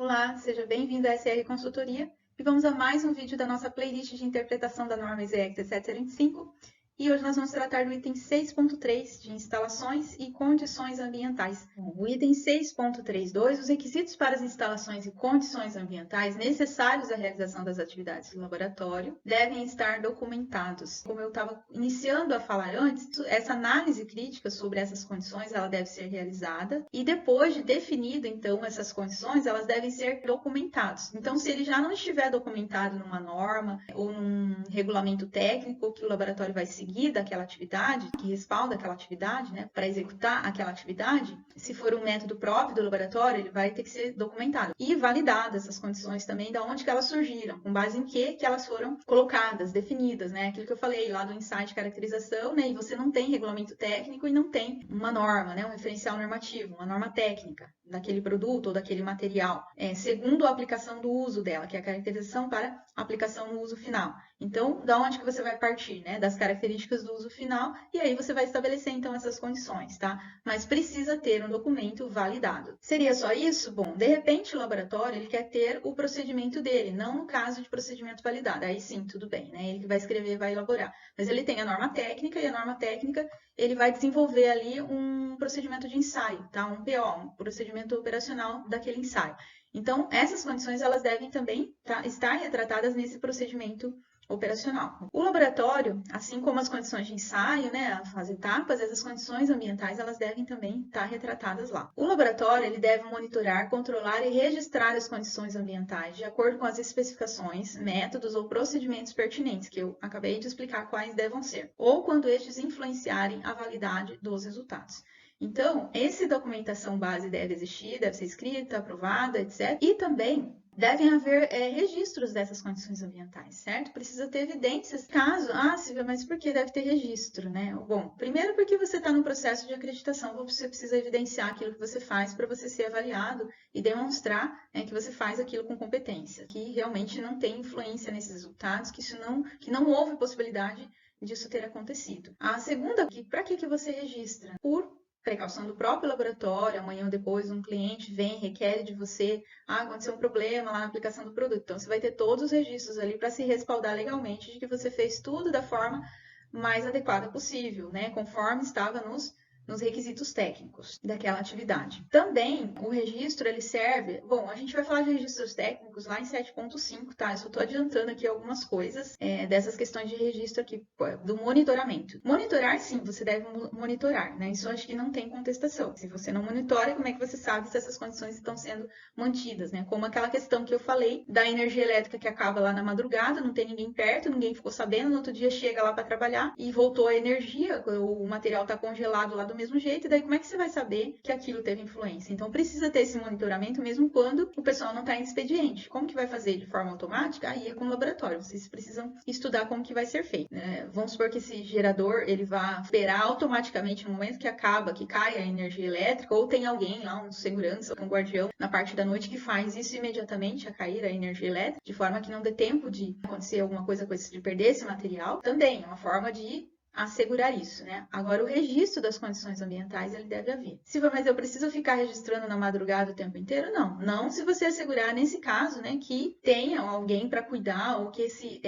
Olá, seja bem-vindo à SR Consultoria e vamos a mais um vídeo da nossa playlist de interpretação da norma ISEE 1725 e hoje nós vamos tratar do item 6.3 de instalações e condições ambientais. O item 6.32, os requisitos para as instalações e condições ambientais necessários à realização das atividades do laboratório devem estar documentados. Como eu estava iniciando a falar antes, essa análise crítica sobre essas condições ela deve ser realizada e depois de definido então essas condições, elas devem ser documentadas. Então, se ele já não estiver documentado numa norma ou num regulamento técnico que o laboratório vai seguir daquela atividade, que respalda aquela atividade, né, para executar aquela atividade, se for um método próprio do laboratório, ele vai ter que ser documentado. E validadas essas condições também, da onde que elas surgiram, com base em que elas foram colocadas, definidas, né? Aquilo que eu falei lá do ensaio de caracterização, né? E você não tem regulamento técnico e não tem uma norma, né? Um referencial normativo, uma norma técnica daquele produto ou daquele material, segundo a aplicação do uso dela, que é a caracterização para aplicação no uso final. Então, da onde que você vai partir, né? Das características do uso final, e aí você vai estabelecer, então, essas condições, tá? Mas precisa ter um documento validado. Seria só isso? Bom, de repente o laboratório, ele quer ter o procedimento dele, não no caso de procedimento validado. Aí sim, tudo bem, né? Ele que vai escrever, vai elaborar. Mas ele tem a norma técnica, e a norma técnica, ele vai desenvolver ali um procedimento de ensaio, tá? Um PO, um procedimento operacional daquele ensaio. Então, essas condições, elas devem também estar retratadas nesse procedimento operacional. O laboratório, assim como as condições de ensaio, né, as etapas, essas condições ambientais, elas devem também estar retratadas lá. O laboratório, ele deve monitorar, controlar e registrar as condições ambientais de acordo com as especificações, métodos ou procedimentos pertinentes, que eu acabei de explicar quais devem ser, ou quando estes influenciarem a validade dos resultados. Então, essa documentação base deve existir, deve ser escrita, aprovada, etc. E também devem haver registros dessas condições ambientais, certo? Precisa ter evidências. Caso, Silvia, mas por que deve ter registro, né? Bom, primeiro porque você está no processo de acreditação, você precisa evidenciar aquilo que você faz para você ser avaliado e demonstrar que você faz aquilo com competência, que realmente não tem influência nesses resultados, que não houve possibilidade disso ter acontecido. A segunda, para que você registra? Por precaução do próprio laboratório, amanhã ou depois um cliente vem, requer de você, aconteceu um problema lá na aplicação do produto. Então, você vai ter todos os registros ali para se respaldar legalmente de que você fez tudo da forma mais adequada possível, né? Conforme estava nos requisitos técnicos daquela atividade. Também, o registro, ele serve... Bom, a gente vai falar de registros técnicos lá em 7.5, tá? Eu só estou adiantando aqui algumas coisas dessas questões de registro aqui, do monitoramento. Monitorar, sim, você deve monitorar, né? Isso acho que não tem contestação. Se você não monitora, como é que você sabe se essas condições estão sendo mantidas, né? Como aquela questão que eu falei da energia elétrica que acaba lá na madrugada, não tem ninguém perto, ninguém ficou sabendo, no outro dia chega lá para trabalhar e voltou a energia, o material está congelado lá do mesmo jeito, e daí como é que você vai saber que aquilo teve influência? Então, precisa ter esse monitoramento mesmo quando o pessoal não está em expediente. Como que vai fazer de forma automática? Aí é com o laboratório. Vocês precisam estudar como que vai ser feito. Vamos supor que esse gerador, ele vai esperar automaticamente no momento que acaba, que cai a energia elétrica, ou tem alguém lá, um segurança, um guardião, na parte da noite que faz isso imediatamente, a cair a energia elétrica, de forma que não dê tempo de acontecer alguma coisa com esse, de perder esse material. Também é uma forma de assegurar isso, né? Agora, o registro das condições ambientais, ele deve haver. Silvia, mas eu preciso ficar registrando na madrugada o tempo inteiro? Não. Não se você assegurar, nesse caso, né, que tenha alguém para cuidar ou que esse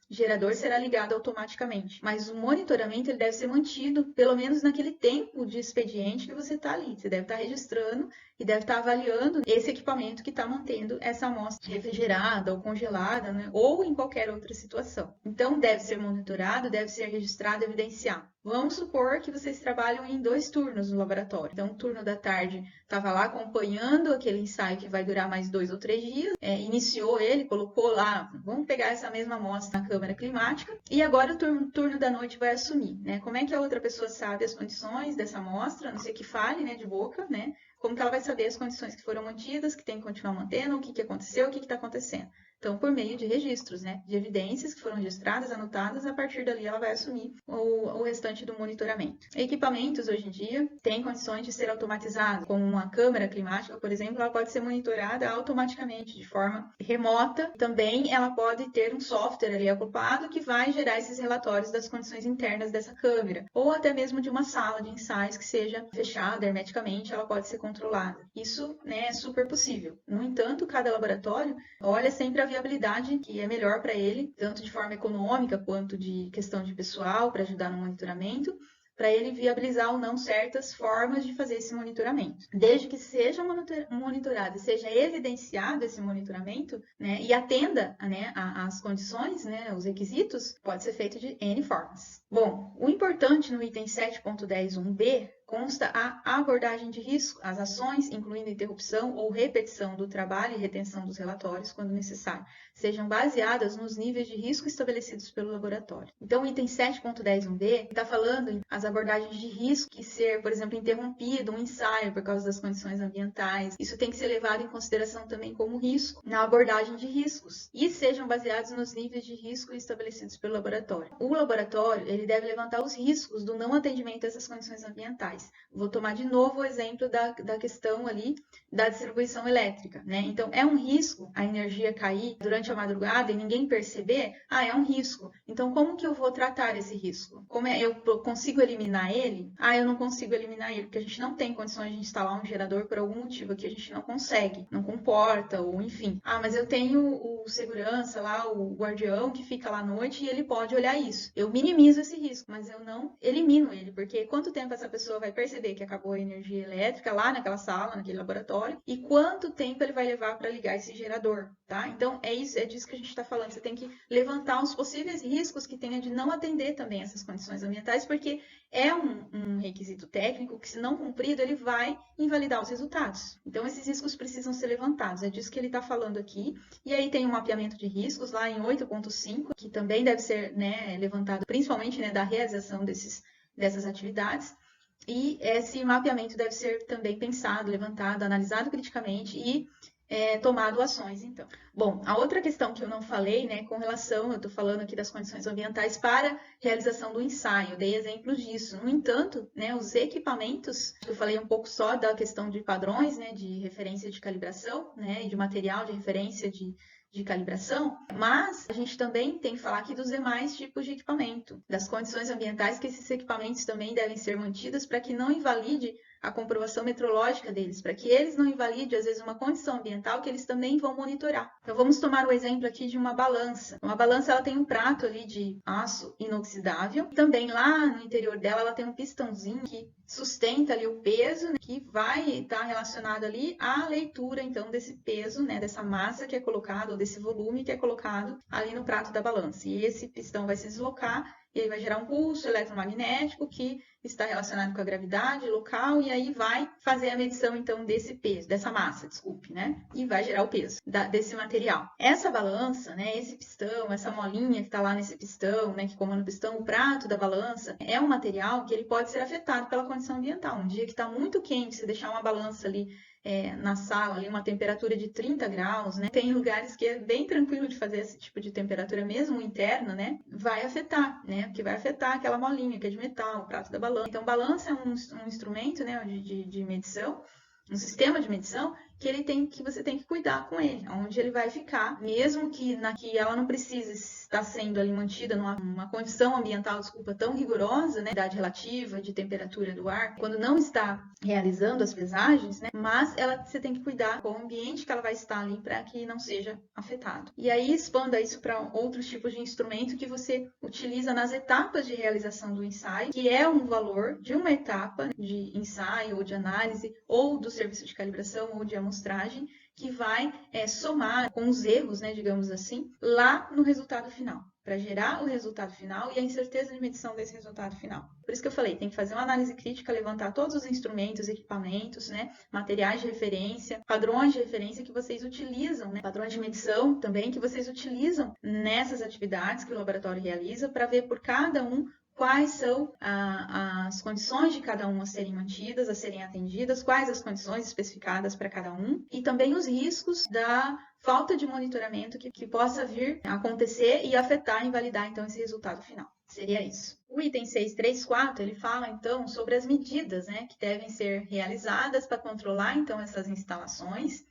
gerador será ligado automaticamente. Mas o monitoramento, ele deve ser mantido, pelo menos naquele tempo de expediente que você está ali. Você deve estar registrando e deve estar avaliando esse equipamento que está mantendo essa amostra refrigerada ou congelada, né? Ou em qualquer outra situação. Então, deve ser monitorado, deve ser registrado, evidenciado. Vamos supor que vocês trabalham em 2 turnos no laboratório. Então, o turno da tarde estava lá acompanhando aquele ensaio que vai durar mais 2 ou 3 dias, iniciou ele, colocou lá, vamos pegar essa mesma amostra na câmara climática, e agora o turno da noite vai assumir, né? Como é que a outra pessoa sabe as condições dessa amostra, a não ser que fale, né, de boca, né? Como que ela vai saber as condições que foram mantidas, que tem que continuar mantendo, o que aconteceu, o que está acontecendo? Então, por meio de registros, né? De evidências que foram registradas, anotadas, a partir dali ela vai assumir o restante do monitoramento. Equipamentos, hoje em dia, têm condições de ser automatizados, como uma câmera climática, por exemplo, ela pode ser monitorada automaticamente, de forma remota. Também ela pode ter um software ali acoplado que vai gerar esses relatórios das condições internas dessa câmera, ou até mesmo de uma sala de ensaios que seja fechada hermeticamente, ela pode ser controlada. Isso, né, é super possível. No entanto, cada laboratório olha sempre a viabilidade que é melhor para ele, tanto de forma econômica quanto de questão de pessoal, para ajudar no monitoramento, para ele viabilizar ou não certas formas de fazer esse monitoramento. Desde que seja monitorado e seja evidenciado esse monitoramento, né, e atenda, né, às condições, né, os requisitos, pode ser feito de N formas. Bom, o importante no item 7.10.1b consta a abordagem de risco, as ações, incluindo interrupção ou repetição do trabalho e retenção dos relatórios, quando necessário, sejam baseadas nos níveis de risco estabelecidos pelo laboratório. Então, o item 7.10.1b está falando em as abordagens de risco, que ser, por exemplo, interrompido um ensaio por causa das condições ambientais. Isso tem que ser levado em consideração também como risco na abordagem de riscos e sejam baseados nos níveis de risco estabelecidos pelo laboratório. O laboratório, ele deve levantar os riscos do não atendimento a essas condições ambientais. Vou tomar de novo o exemplo da questão ali da distribuição elétrica, né? Então, é um risco a energia cair durante a madrugada e ninguém perceber? É um risco. Então, como que eu vou tratar esse risco? Como eu consigo eliminar ele? Eu não consigo eliminar ele, porque a gente não tem condições de instalar um gerador por algum motivo que a gente não consegue, não comporta, ou enfim. Mas eu tenho o segurança lá, o guardião que fica lá à noite e ele pode olhar isso. Eu minimizo esse risco, mas eu não elimino ele, porque quanto tempo essa pessoa vai perceber que acabou a energia elétrica lá naquela sala, naquele laboratório, e quanto tempo ele vai levar para ligar esse gerador, tá? Então, é disso que a gente está falando. Você tem que levantar os possíveis riscos que tenha de não atender também essas condições ambientais, porque é um requisito técnico que, se não cumprido, ele vai invalidar os resultados. Então, esses riscos precisam ser levantados. É disso que ele está falando aqui. E aí tem um mapeamento de riscos lá em 8.5, que também deve ser, né, levantado, principalmente, né, da realização dessas atividades. E esse mapeamento deve ser também pensado, levantado, analisado criticamente e tomado ações, então. Bom, a outra questão que eu não falei, né, com relação, eu estou falando aqui das condições ambientais para realização do ensaio, eu dei exemplos disso. No entanto, né, os equipamentos, eu falei um pouco só da questão de padrões, né, de referência de calibração, né, e de material de referência de calibração, mas a gente também tem que falar aqui dos demais tipos de equipamento, das condições ambientais que esses equipamentos também devem ser mantidos para que não invalide a comprovação metrológica deles, para que eles não invalidem, às vezes, uma condição ambiental que eles também vão monitorar. Então, vamos tomar o exemplo aqui de uma balança. Uma balança, ela tem um prato ali de aço inoxidável. Também lá no interior dela, ela tem um pistãozinho que sustenta ali o peso, né, que vai estar relacionado ali à leitura, então, desse peso, né, dessa massa que é colocada, ou desse volume que é colocado ali no prato da balança. E esse pistão vai se deslocar e ele vai gerar um pulso eletromagnético que está relacionado com a gravidade local e aí vai fazer a medição, então, desse peso, dessa massa, desculpe, né? E vai gerar o peso desse material. Essa balança, né, esse pistão, essa molinha que está lá nesse pistão, né, que comanda o pistão, o prato da balança, é um material que ele pode ser afetado pela condição ambiental. Um dia que está muito quente, se deixar uma balança ali na sala, ali, uma temperatura de 30 graus, né? Tem lugares que é bem tranquilo de fazer esse tipo de temperatura, mesmo interna, né? Vai afetar, né? Porque vai afetar aquela molinha que é de metal, o prato da balança. Então, balança é um instrumento, né, de medição, um sistema de medição que você tem que cuidar com ele, onde ele vai ficar, mesmo que ela não precise estar sendo ali mantida numa condição ambiental, tão rigorosa, né, idade relativa, de temperatura do ar, quando não está realizando as pesagens, né, mas você tem que cuidar com o ambiente que ela vai estar ali para que não seja afetado. E aí expanda isso para outros tipos de instrumento que você utiliza nas etapas de realização do ensaio, que é um valor de uma etapa de ensaio ou de análise, ou do serviço de calibração ou de amostragem, que vai somar com os erros, né, digamos assim, lá no resultado final, para gerar o resultado final e a incerteza de medição desse resultado final. Por isso que eu falei, tem que fazer uma análise crítica, levantar todos os instrumentos, equipamentos, né, materiais de referência, padrões de referência que vocês utilizam, né, padrões de medição também que vocês utilizam nessas atividades que o laboratório realiza, para ver por cada um quais são as condições de cada um a serem mantidas, a serem atendidas, quais as condições especificadas para cada um, e também os riscos da falta de monitoramento que possa vir a acontecer e afetar e invalidar, então, esse resultado final. Seria isso. O item 6.3.4, ele fala, então, sobre as medidas, né, que devem ser realizadas para controlar, então, essas instalações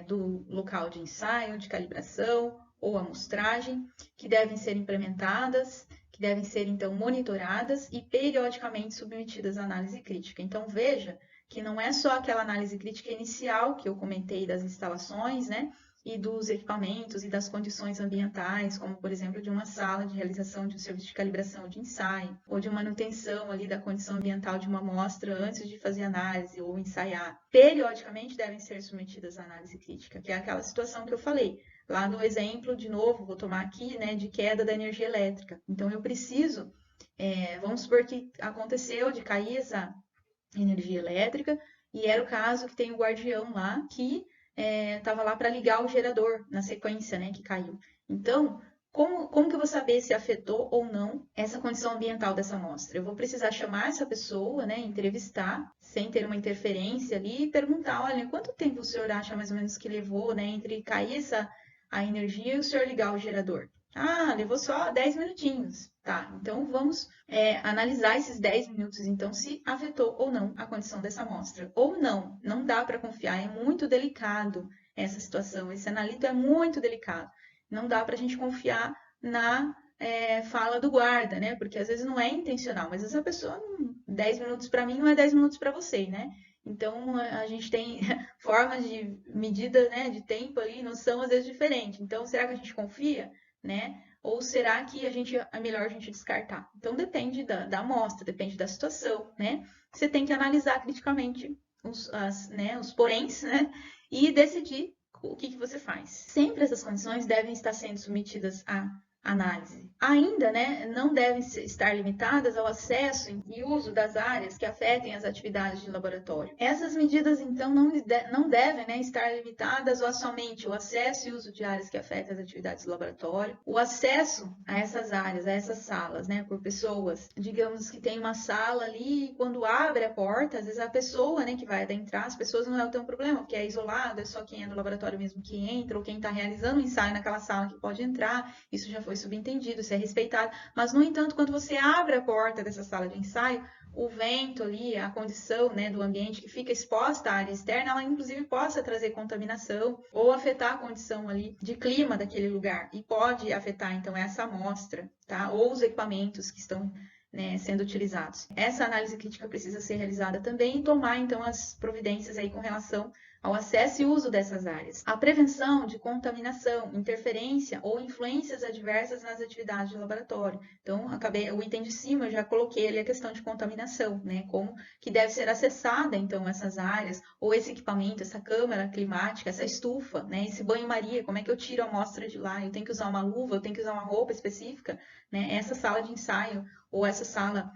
do local de ensaio, de calibração ou amostragem, que devem ser implementadas, que devem ser, então, monitoradas e periodicamente submetidas à análise crítica. Então, veja que não é só aquela análise crítica inicial que eu comentei das instalações, né? E dos equipamentos e das condições ambientais, como, por exemplo, de uma sala de realização de um serviço de calibração de ensaio, ou de manutenção ali da condição ambiental de uma amostra antes de fazer análise ou ensaiar. Periodicamente devem ser submetidas à análise crítica, que é aquela situação que eu falei. Lá no exemplo, de novo, vou tomar aqui, né, de queda da energia elétrica. Então, eu preciso, vamos supor que aconteceu de cair essa energia elétrica, e era o caso que tem o guardião lá, que estava lá para ligar o gerador na sequência, né, que caiu. Então, como que eu vou saber se afetou ou não essa condição ambiental dessa amostra? Eu vou precisar chamar essa pessoa, né, entrevistar, sem ter uma interferência ali, e perguntar, olha, quanto tempo o senhor acha mais ou menos que levou, né, entre cair a energia e o senhor ligar o gerador? Ah, levou só 10 minutinhos. Tá, então vamos analisar esses 10 minutos, então, se afetou ou não a condição dessa amostra. Ou não, não dá para confiar, é muito delicado essa situação, esse analito é muito delicado. Não dá para a gente confiar na fala do guarda, né? Porque às vezes não é intencional, mas essa pessoa, 10 minutos para mim não é 10 minutos para você, né? Então, a gente tem formas de medida, né, de tempo ali, não são às vezes diferentes. Então, será que a gente confia, né? Ou será que é melhor a gente descartar? Então, depende da amostra, depende da situação, né? Você tem que analisar criticamente os poréns, né? E decidir o que você faz. Sempre essas condições devem estar sendo submetidas à análise. Ainda, né, não devem estar limitadas ao acesso e uso das áreas que afetem as atividades de laboratório. Essas medidas, então, não devem, né, estar limitadas a somente o acesso e uso de áreas que afetem as atividades do laboratório, o acesso a essas áreas, a essas salas, né, por pessoas. Digamos que tem uma sala ali e quando abre a porta, às vezes a pessoa, né, que vai adentrar, as pessoas não é o teu problema, porque é isolado, é só quem é do laboratório mesmo que entra, ou quem está realizando o ensaio naquela sala que pode entrar. Isso já foi subentendido, isso é respeitado. Mas, no entanto, quando você abre a porta dessa sala de ensaio, o vento ali, a condição, né, do ambiente que fica exposta à área externa, ela inclusive possa trazer contaminação ou afetar a condição ali de clima daquele lugar. E pode afetar, então, essa amostra, tá? Ou os equipamentos que estão, né, sendo utilizados. Essa análise crítica precisa ser realizada também e tomar, então, as providências aí com relação ao acesso e uso dessas áreas. A prevenção de contaminação, interferência ou influências adversas nas atividades de laboratório. Então, o item de cima eu já coloquei ali a questão de contaminação, né? Como que deve ser acessada, então, essas áreas, ou esse equipamento, essa câmara climática, essa estufa, né? Esse banho-maria, como é que eu tiro a amostra de lá? Eu tenho que usar uma luva, eu tenho que usar uma roupa específica, né? Essa sala de ensaio ou essa sala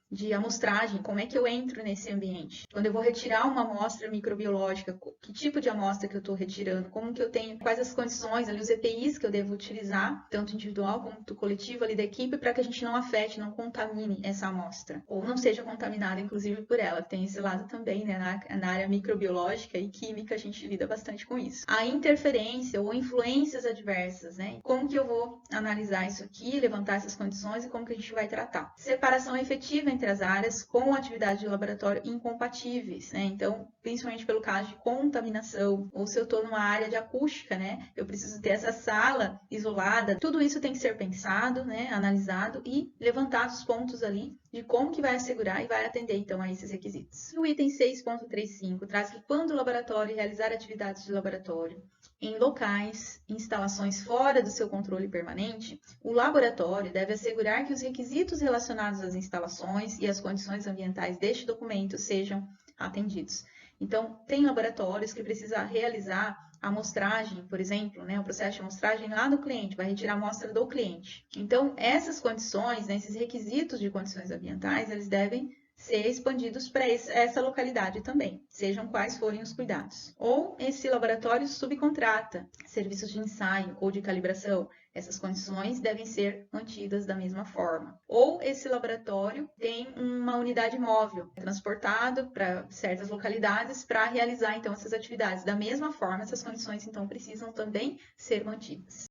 de amostragem, como é que eu entro nesse ambiente? Quando eu vou retirar uma amostra microbiológica, que tipo de amostra que eu estou retirando? Como que eu tenho? Quais as condições ali, os EPIs que eu devo utilizar, tanto individual quanto coletivo ali da equipe, para que a gente não afete, não contamine essa amostra. Ou não seja contaminada, inclusive, por ela. Tem esse lado também, né? Na área microbiológica e química, a gente lida bastante com isso. A interferência ou influências adversas, né? Como que eu vou analisar isso aqui, levantar essas condições e como que a gente vai tratar? Separação efetiva entre as áreas com atividade de laboratório incompatíveis, né? Então, principalmente pelo caso de contaminação, ou se eu estou numa área de acústica, né? Eu preciso ter essa sala isolada. Tudo isso tem que ser pensado, né? Analisado e levantados os pontos ali de como que vai assegurar e vai atender, então, a esses requisitos. O item 6.35 traz que quando o laboratório realizar atividades de laboratório em locais, instalações fora do seu controle permanente, o laboratório deve assegurar que os requisitos relacionados às instalações e às condições ambientais deste documento sejam atendidos. Então, tem laboratórios que precisam realizar a amostragem, por exemplo, né, o processo de amostragem lá do cliente, vai retirar a amostra do cliente. Então, essas condições, né, esses requisitos de condições ambientais, eles devem ser expandidos para essa localidade também, sejam quais forem os cuidados. Ou esse laboratório subcontrata serviços de ensaio ou de calibração, essas condições devem ser mantidas da mesma forma. Ou esse laboratório tem uma unidade móvel transportado para certas localidades para realizar então essas atividades. Da mesma forma, essas condições então precisam também ser mantidas.